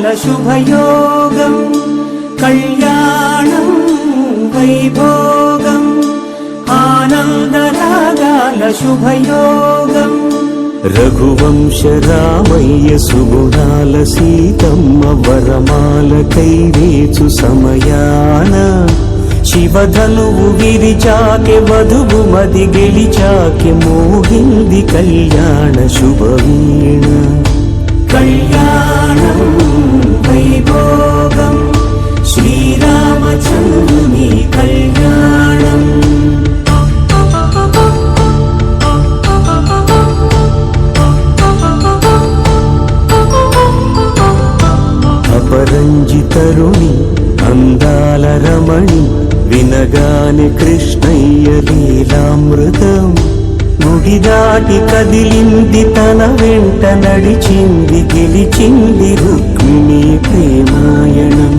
రాగాల శుభయోగం కళ్యాణం వైభోగం ఆనందరాగాల శుభయోగం రఘువంశ రామయ్య సుగుణాల సీతమ్మ వరమాల కైవేచు సమయాన శివధనువు విరిచాకె వధువు మది గెలిచాకె మోగింది కళ్యాణ శుభవీణ కళ్యాణం వైభోగం శ్రీరామచంద్రుని కళ్యాణం అపరంజి తరుణి అందాల రమణి వినగాని కృష్ణయ్య లీలామృతం ముడి దాటి కదిలింది తన వెంట నడిచింది గెలిచింది రుక్మిణి ప్రేమాయణం